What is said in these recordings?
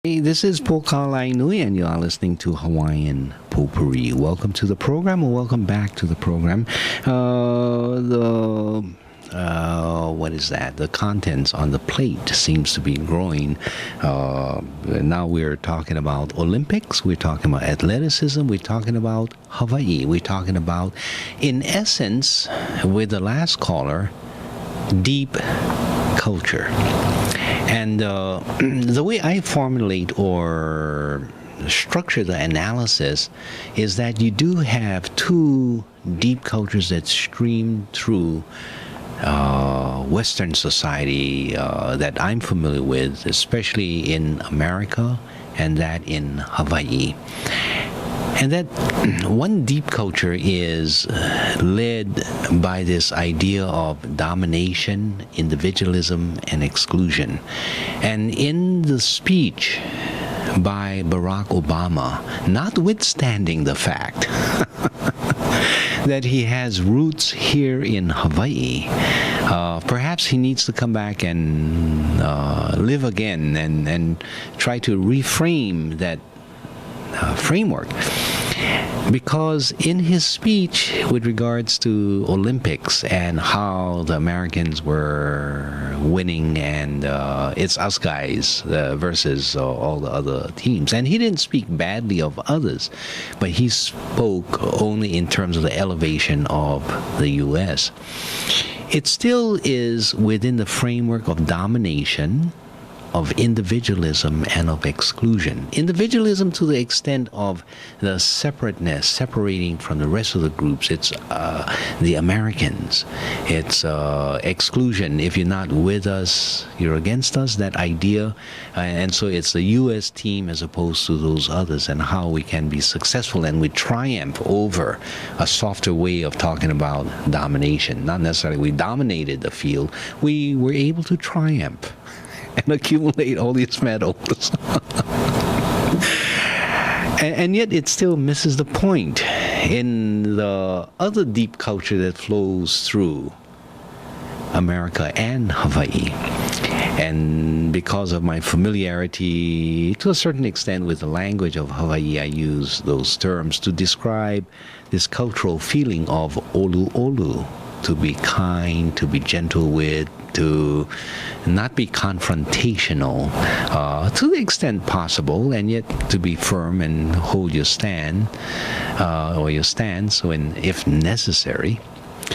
Hey, this is Pokalai Nui, and you are listening to Hawaiian Potpourri. Welcome to the program, or welcome back to the program. What is that? The contents on the plate seems to be growing. Now we're talking about Olympics. We're talking about athleticism. We're talking about Hawaii. We're talking about, in essence, with the last caller, deep culture. And the way I formulate or structure the analysis is that you do have two deep cultures that stream through Western society that I'm familiar with, especially in America and that in Hawaii. And that one deep culture is led by this idea of domination, individualism, and exclusion. And in the speech by Barack Obama, notwithstanding the fact that he has roots here in Hawaii, perhaps he needs to come back and live again and try to reframe that framework, because in his speech with regards to Olympics and how the Americans were winning and it's us guys versus all the other teams, and he didn't speak badly of others, but he spoke only in terms of the elevation of the U.S. It still is within the framework of domination, of individualism, and of exclusion. Individualism to the extent of the separateness, separating from the rest of the groups. It's the Americans. It's exclusion. If you're not with us, you're against us, that idea. And so it's the U.S. team as opposed to those others, and how we can be successful and we triumph over a softer way of talking about domination. Not necessarily we dominated the field. We were able to triumph and accumulate all these medals. and yet it still misses the point in the other deep culture that flows through America and Hawaii. And because of my familiarity to a certain extent with the language of Hawaii, I use those terms to describe this cultural feeling of olu olu, to be kind, to be gentle with, to not be confrontational to the extent possible, and yet to be firm and hold your stand or your stance when, if necessary.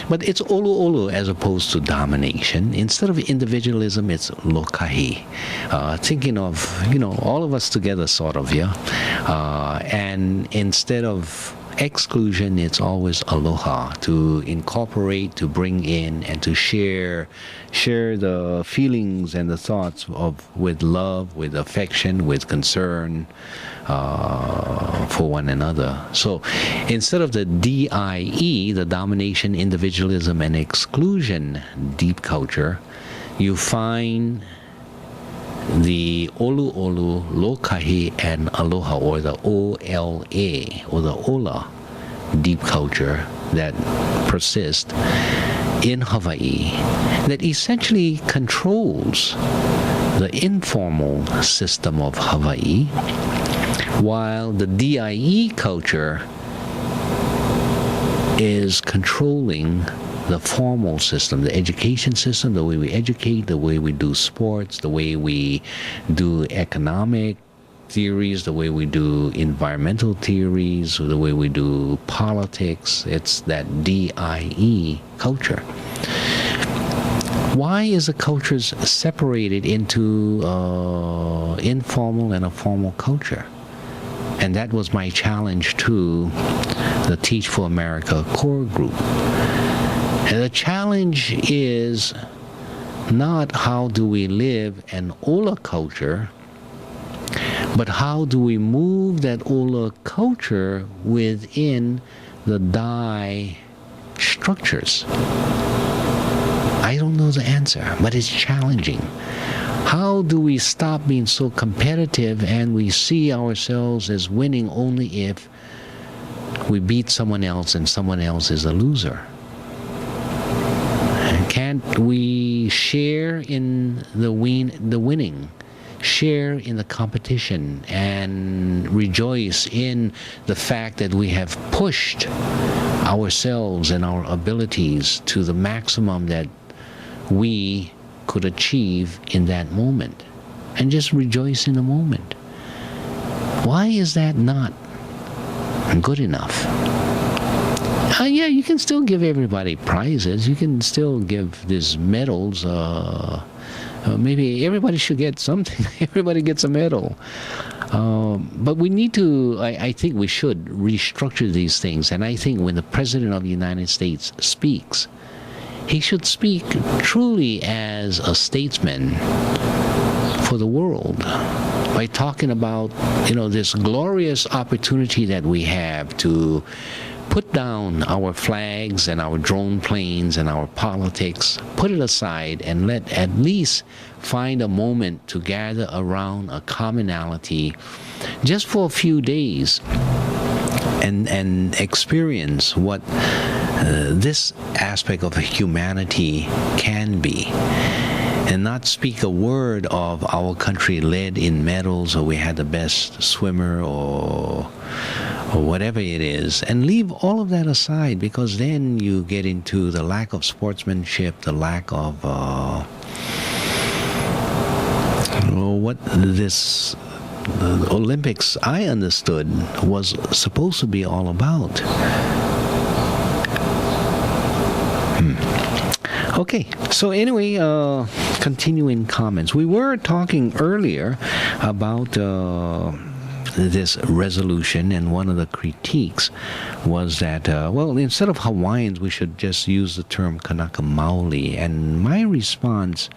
But it's olu olu as opposed to domination. Instead of individualism, it's lokahi. Thinking of, all of us together sort of, yeah. And instead of exclusion, it's always aloha, to incorporate, to bring in, and to share the feelings and the thoughts with love, with affection, with concern for one another. So instead of the DIE, the domination, individualism, and exclusion deep culture, you find the olu olu, lokahi, and aloha, or the OLA, or the ola deep culture that persists in Hawaii, that essentially controls the informal system of Hawaii, while the DIE culture is controlling the formal system, the education system, the way we educate, the way we do sports, the way we do economic theories, the way we do environmental theories, the way we do politics. It's that DIE culture. Why is the cultures separated into informal and a formal culture? And that was my challenge to the Teach for America core group. And the challenge is not how do we live an Ola culture, but how do we move that Ola culture within the Dai structures? I don't know the answer, but it's challenging. How do we stop being so competitive and we see ourselves as winning only if we beat someone else and someone else is a loser? Can't we share in the winning? share in the competition and rejoice in the fact that we have pushed ourselves and our abilities to the maximum that we could achieve in that moment, and just rejoice in the moment. Why is that not good enough? Yeah, you can still give everybody prizes. You can still give these medals. Maybe everybody should get something. Everybody gets a medal. But we need to, I think we should restructure these things. And I think when the President of the United States speaks, he should speak truly as a statesman for the world, by talking about, this glorious opportunity that we have to put down our flags and our drone planes and our politics, put it aside, and let at least find a moment to gather around a commonality just for a few days and experience what this aspect of humanity can be, and not speak a word of our country led in medals, or we had the best swimmer, or whatever it is, and leave all of that aside, because then you get into the lack of sportsmanship, the lack of what this Olympics, I understood, was supposed to be all about. Okay, so anyway, continuing comments. We were talking earlier about this resolution, and one of the critiques was that, instead of Hawaiians, we should just use the term Kanaka Maoli. And my response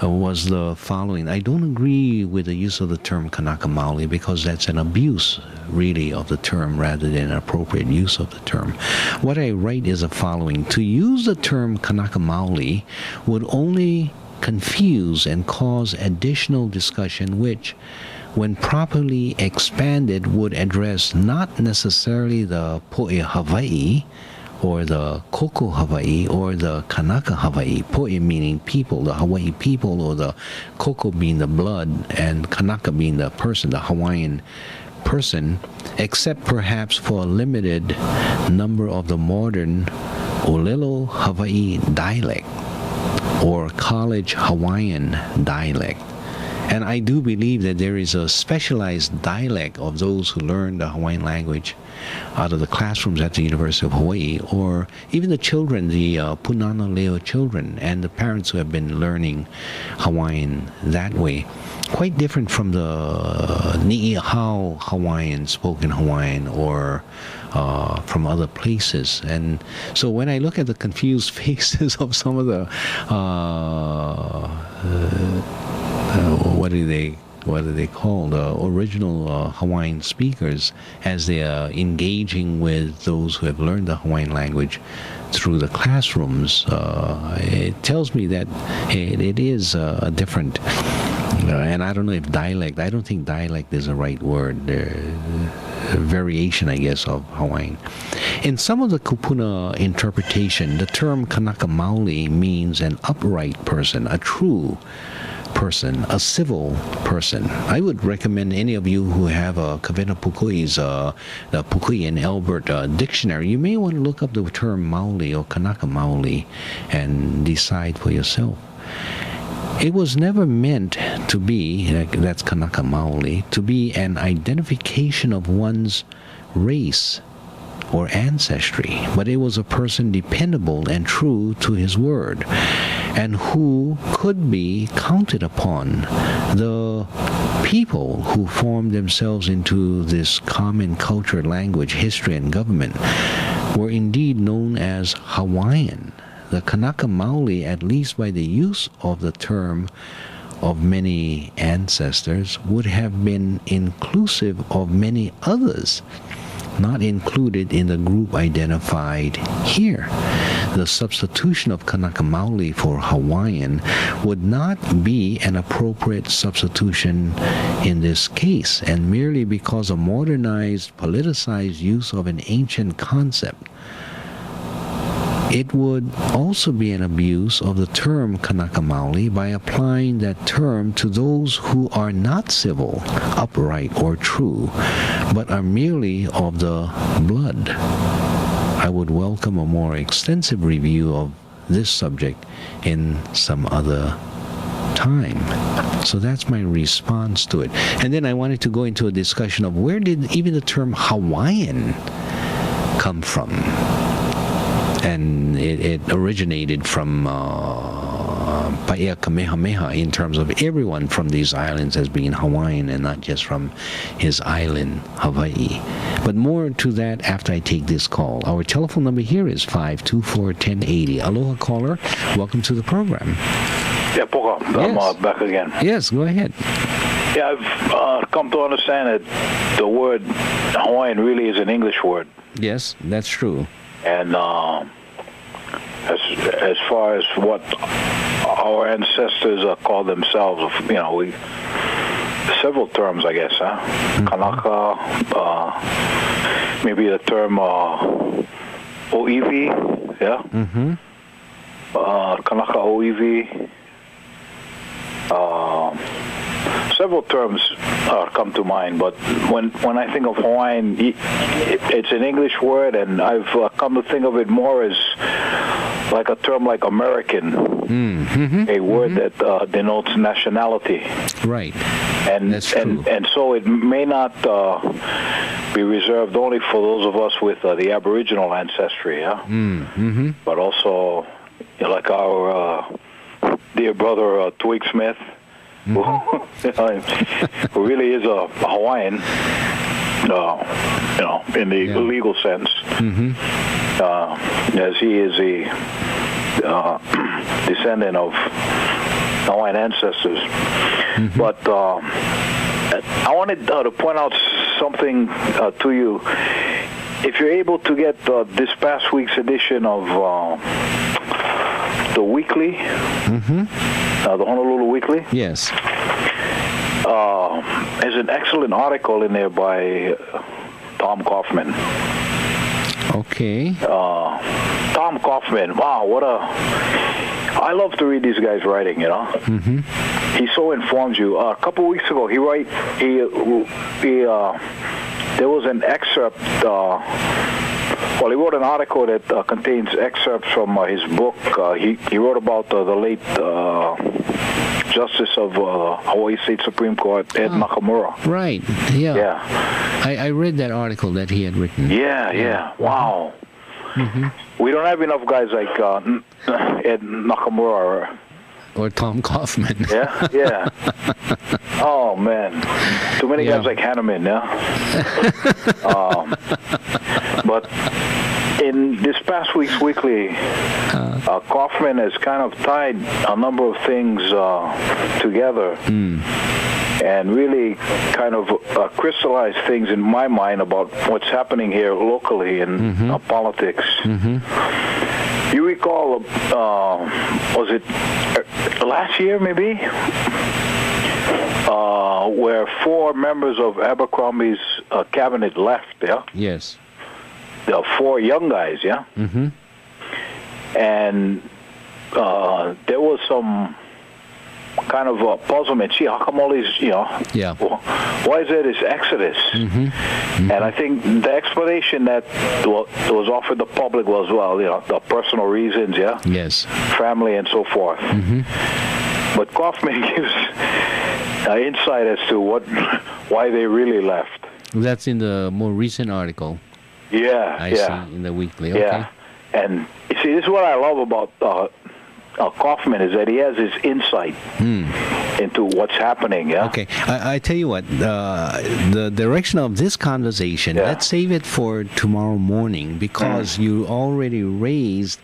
was the following. I don't agree with the use of the term Kanaka Maoli, because that's an abuse, really, of the term rather than an appropriate use of the term. What I write is the following. To use the term Kanaka Maoli would only confuse and cause additional discussion, which, when properly expanded, would address not necessarily the Po'e Hawaii, or the Koko Hawaii, or the Kanaka Hawaii. Po'e meaning people, the Hawaii people, or the Koko being the blood, and Kanaka being the person, the Hawaiian person, except perhaps for a limited number of the modern Olelo Hawaii dialect, or college Hawaiian dialect. And I do believe that there is a specialized dialect of those who learn the Hawaiian language out of the classrooms at the University of Hawaii, or even the children, the Punana Leo children, and the parents who have been learning Hawaiian that way. Quite different from the Ni'ihau Hawaiian, spoken Hawaiian, or from other places. And so when I look at the confused faces of some of the what are they called? Original Hawaiian speakers, as they are engaging with those who have learned the Hawaiian language through the classrooms, it tells me that it is a different, and I don't know if dialect, I don't think dialect is the right word, variation, I guess, of Hawaiian. In some of the kupuna interpretation, the term Kanaka Maoli means an upright person, a true person, a civil person. I would recommend any of you who have a Kavena Pukui's, the Pukui and Albert dictionary, you may want to look up the term Maoli or Kanaka Maoli and decide for yourself. It was never meant to be, that's Kanaka Maoli, to be an identification of one's race or ancestry, but it was a person dependable and true to his word, and who could be counted upon. The people who formed themselves into this common culture, language, history, and government were indeed known as Hawaiian. The Kanaka Maoli, at least by the use of the term of many ancestors, would have been inclusive of many others not included in the group identified here. The substitution of Kanaka Maoli for Hawaiian would not be an appropriate substitution in this case, and merely because a modernized, politicized use of an ancient concept it would also be an abuse of the term Kanaka Maoli by applying that term to those who are not civil, upright, or true, but are merely of the blood. I would welcome a more extensive review of this subject in some other time. So that's my response to it. And then I wanted to go into a discussion of where did even the term Hawaiian come from. And it originated from Paea Kamehameha in terms of everyone from these islands as being Hawaiian and not just from his island, Hawaii. But more to that after I take this call. Our telephone number here is 524-1080. Aloha caller, welcome to the program. Yeah, Poka, I'm back again. Yes, go ahead. Yeah, I've come to understand that the word Hawaiian really is an English word. Yes, that's true. And as far as what our ancestors called themselves, we several terms, I guess, huh? Mm-hmm. Kanaka, maybe the term Oiwi, yeah? Mm-hmm. Kanaka Oiwi. Several terms come to mind, but when I think of Hawaiian, it's an English word, and I've come to think of it more as like a term like American, a word that denotes nationality. Right. And that's true. And so it may not be reserved only for those of us with the Aboriginal ancestry, yeah. Mm-hmm. But also, like our dear brother Twig Smith. Who really is a Hawaiian, in the legal sense, as he is a descendant of Hawaiian ancestors. But I wanted to point out something to you. If you're able to get this past week's edition of the Weekly, the Honolulu Weekly. Yes. There's an excellent article in there by Tom Kaufman. Okay. Tom Kaufman, wow, I love to read these guys' writing, He so informs you. A couple weeks ago, he there was an excerpt, he wrote an article that contains excerpts from his book. He wrote about the late Justice of Hawaii State Supreme Court, Ed Nakamura. Right, yeah. Yeah. I read that article that he had written. Yeah. Wow. We don't have enough guys like Ed Nakamura. Or Tom Kaufman. Yeah. Oh, man. Too many guys like Hanneman, but in this past week's Weekly, Kaufman has kind of tied a number of things together and really kind of crystallized things in my mind about what's happening here locally in politics. You recall, was it last year maybe, where 4 members of Abercrombie's cabinet left, yeah? Yes. The 4 young guys, yeah? And there was some kind of puzzlement. Gee, how come all these, why is there this exodus? And I think the explanation that was offered the public was, the personal reasons, yeah? Yes. Family and so forth. But Kaufman gives insight as to why they really left. That's in the more recent article. Yeah, I see, in the Weekly. Okay. Yeah, and you see, this is what I love about Kaufman, is that he has his insight into what's happening, yeah? Okay, I tell you what, the direction of this conversation, let's save it for tomorrow morning, because you already raised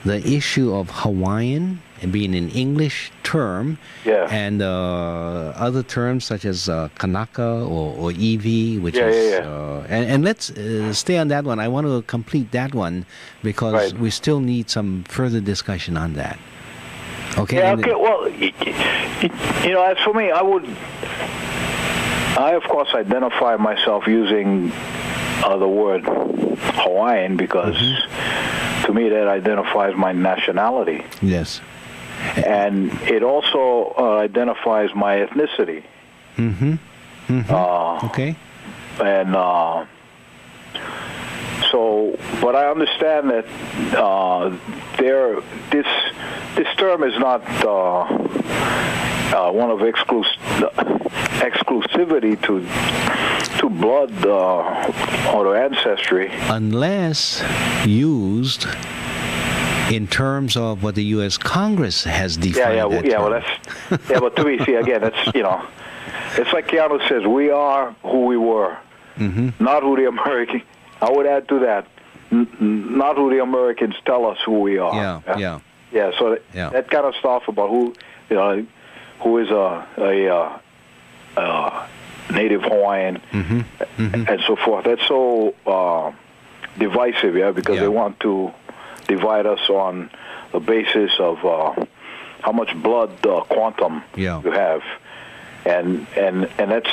the issue of Hawaiian and being an English term, and other terms such as Kanaka or Iwi, which is... And let's stay on that one. I want to complete that one because we still need some further discussion on that. Okay? Yeah, okay. Well, as for me, I of course identify myself using the word Hawaiian because to me, that identifies my nationality. Yes. And it also identifies my ethnicity. Mm-hmm. Okay. And so, but I understand that this term is not one of exclusivity to blood or to ancestry, unless used in terms of what the U.S. Congress has defined. Well, but to me, see, again, it's it's like Keanu says, we are who we were, not who the American. I would add to that, not who the Americans tell us who we are. Yeah. So that kind of stuff about who is a native Hawaiian and so forth. That's so divisive, because they want to divide us on the basis of how much blood quantum you have, and that's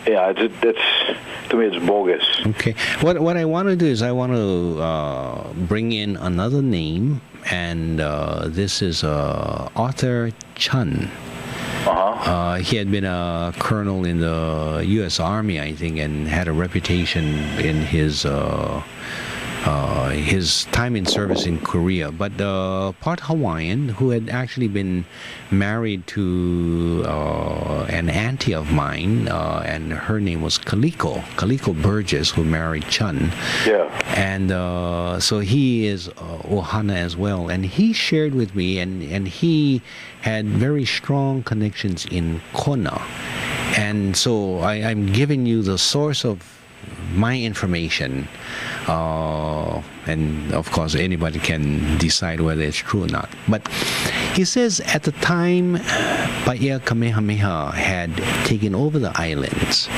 to me it's bogus. Okay, what I want to do is I want to bring in another name, and this is Arthur Chun. He had been a colonel in the U.S. Army, I think, and had a reputation in his time in service in Korea, but part Hawaiian, who had actually been married to an auntie of mine, and her name was Kaliko Burgess, who married Chun. Yeah. And so he is Ohana as well, and he shared with me, and he had very strong connections in Kona, and so I'm giving you the source of my information, and of course anybody can decide whether it's true or not. But he says at the time Paia Kamehameha had taken over the islands,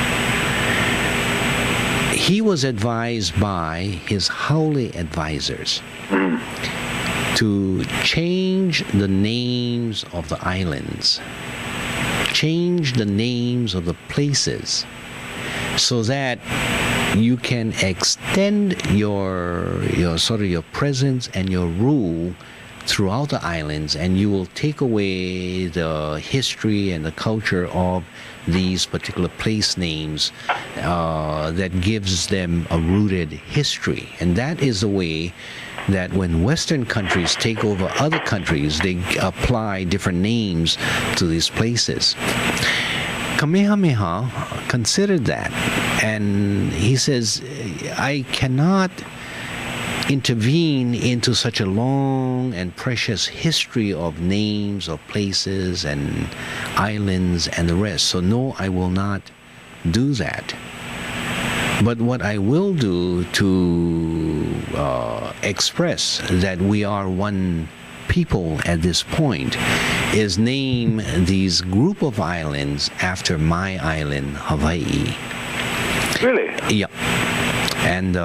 he was advised by his Haole advisors to change the names of the islands, change the names of the places, so that you can extend your sort of your presence and your rule throughout the islands, and you will take away the history and the culture of these particular place names that gives them a rooted history. And that is the way that when Western countries take over other countries, they apply different names to these places. Kamehameha considered that, and he says, I cannot intervene into such a long and precious history of names of places and islands and the rest. So no, I will not do that. But what I will do to express that we are one people at this point is name these group of islands after my island, Hawaii. Really? Yeah. And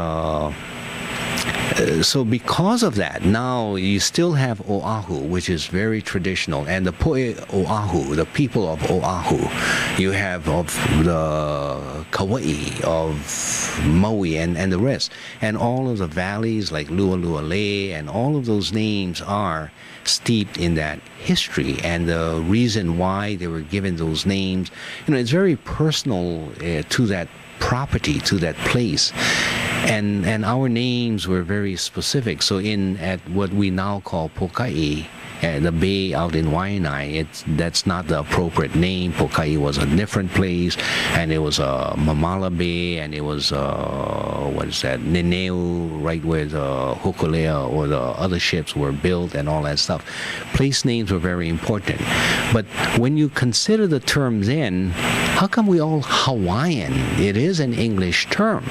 so because of that, now you still have Oahu, which is very traditional, and the Poe Oahu, the people of Oahu. You have of the Kauai, of Maui, and the rest. And all of the valleys like Lualuale, and all of those names are steeped in that history, and the reason why they were given those names, it's very personal to that property, to that place. And our names were very specific. So at what we now call Pokai, the bay out in Waianae, that's not the appropriate name. Pokai was a different place, and it was Mamala Bay, and it was Neneu, right where the Hokulea or the other ships were built and all that stuff. Place names were very important. But when you consider the term then, how come we all Hawaiian? It is an English term.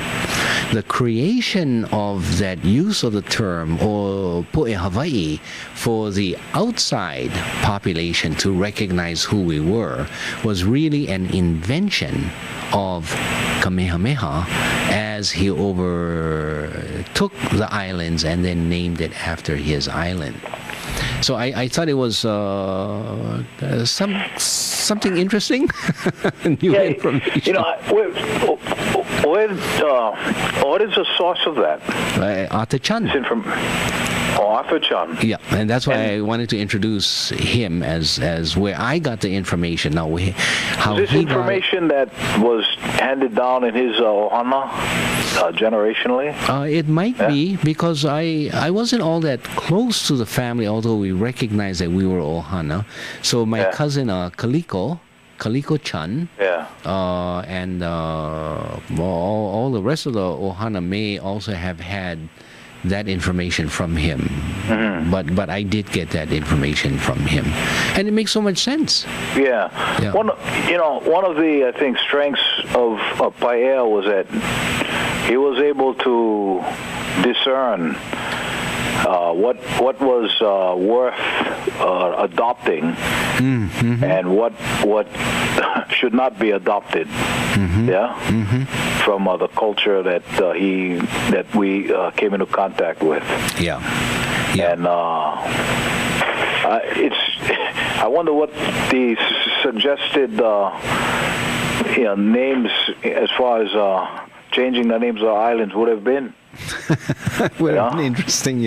The creation of that use of the term, or Poe Hawaii, for the outside population to recognize who we were, was really an invention of Kamehameha as he overtook the islands and then named it after his island. So I thought it was something interesting, new information. What is the source of that? Arthur Chan. Arthur Chan. Yeah, and that's why I wanted to introduce him as where I got the information. Now, how this information that was handed down in his ohana generationally? It might be, because I wasn't all that close to the family, although we recognized that we were ohana. So my cousin Kaliko Chan, and all the rest of the ohana may also have had that information from him. But I did get that information from him, and it makes so much sense. Yeah. One of the, I think, strengths of Paea was that he was able to discern what was worth adopting and what should not be adopted. From the culture that we came into contact with. And I wonder what the suggested names, as far as changing the names of the islands, would have been. Would have been interesting,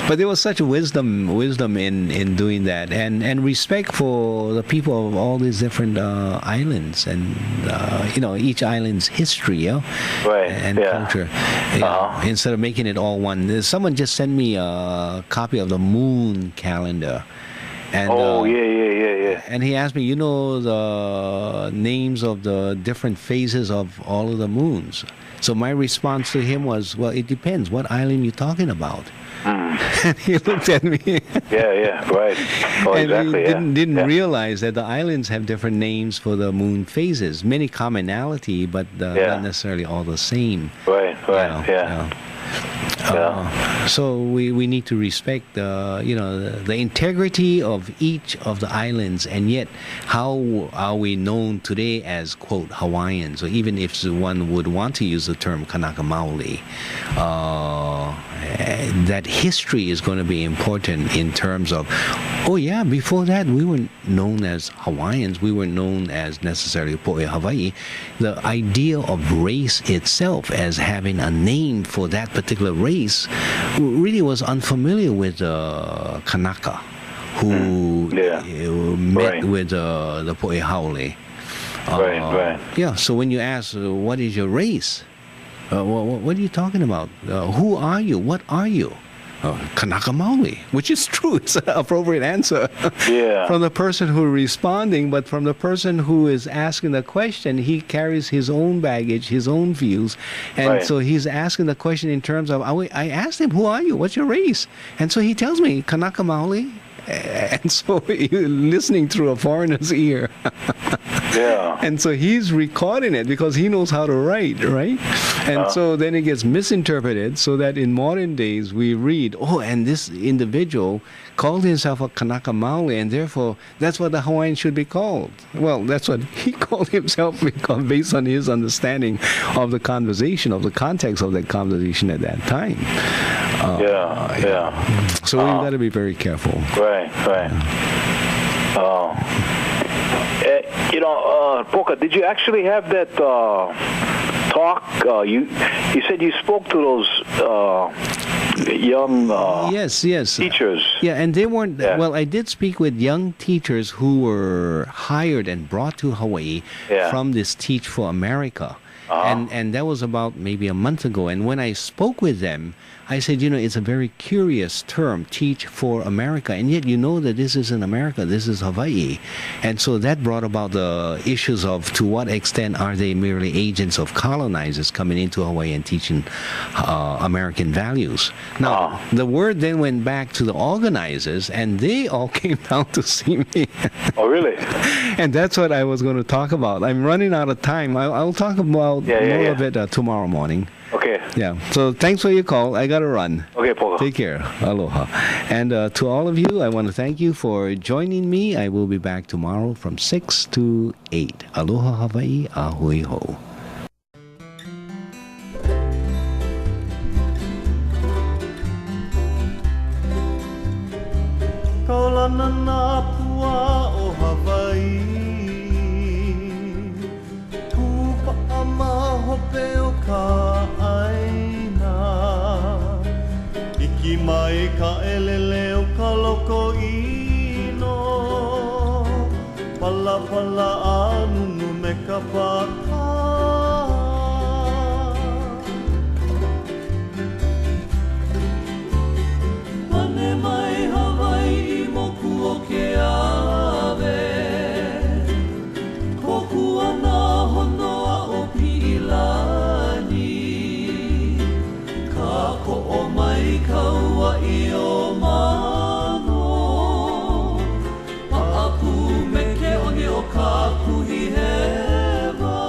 But there was such wisdom in doing that, and respect for the people of all these different islands, and each island's history, and culture. Instead of making it all one. Someone just sent me a copy of the moon calendar. And, and he asked me, the names of the different phases of all of the moons. So my response to him was, well, it depends. What island you're talking about? And he looked at me. Right. Oh, and exactly. He didn't realize that the islands have different names for the moon phases. Many commonality, but not necessarily all the same. Right. So we need to respect the integrity of each of the islands, and yet how are we known today as, quote, Hawaiians, or even if one would want to use the term Kanaka Maoli, that history is going to be important in terms of, before that we weren't known as Hawaiians, we weren't known as necessarily Po'e Hawaii. The idea of race itself as having a name for that particular race really was unfamiliar with Kanaka, who met with the Po'e Haole. So when you ask, what is your race? What are you talking about? Who are you? What are you? Kanaka Maoli, which is true. It's an appropriate answer from the person who is responding, but from the person who is asking the question, he carries his own baggage, his own views, and so he's asking the question in terms of, I asked him, who are you? What's your race? And so he tells me, Kanaka Maoli. And so you're listening through a foreigner's ear. And so he's recording it because he knows how to write, right? And so then it gets misinterpreted, so that in modern days we read, and this individual called himself a Kanaka Maoli, and therefore that's what the Hawaiian should be called. Well, that's what he called himself because based on his understanding of the conversation, of the context of that conversation at that time. So we've got to be very careful. Right. Poka, did you actually have that talk? You said you spoke to those young teachers. And they weren't. Well, I did speak with young teachers who were hired and brought to Hawaii from this Teach for America. And that was about maybe a month ago. And when I spoke with them, I said, it's a very curious term, Teach for America, and yet that this isn't America, this is Hawaii. And so that brought about the issues of to what extent are they merely agents of colonizers coming into Hawaii and teaching American values. Now, the word then went back to the organizers, and they all came down to see me. Oh, really? And that's what I was going to talk about. I'm running out of time. I'll talk about more of it tomorrow morning. Okay. So thanks for your call. I got to run. Okay, Paul. Take care. Aloha. And to all of you, I want to thank you for joining me. I will be back tomorrow from 6 to 8. Aloha Hawaii. Ahui ho. Kaulana na pua o Hawaii, Tupa ama Hiki mai ka elele o ka loko ino Pala pala anunu me ka paka Pane mai Hawaii moku o ke ave Koku ana honoa o Pilani Ka ko'o mai kaua i o mano Pa'aku me ke oni o ka kuhi hewa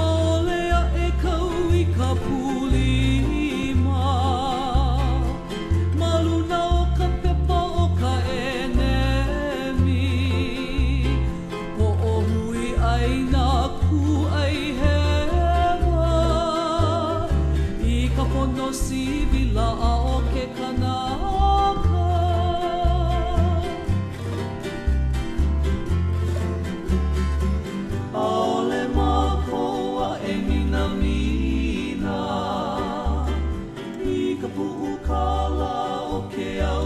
Aolea e kau i ka pulima Maluna o ka pepa o ka enemi Po'ohui ai nā ku ai hewa I ka pono sivila a o ke kanaka Aole makoa e mina mina I ka pu'u kala o ke au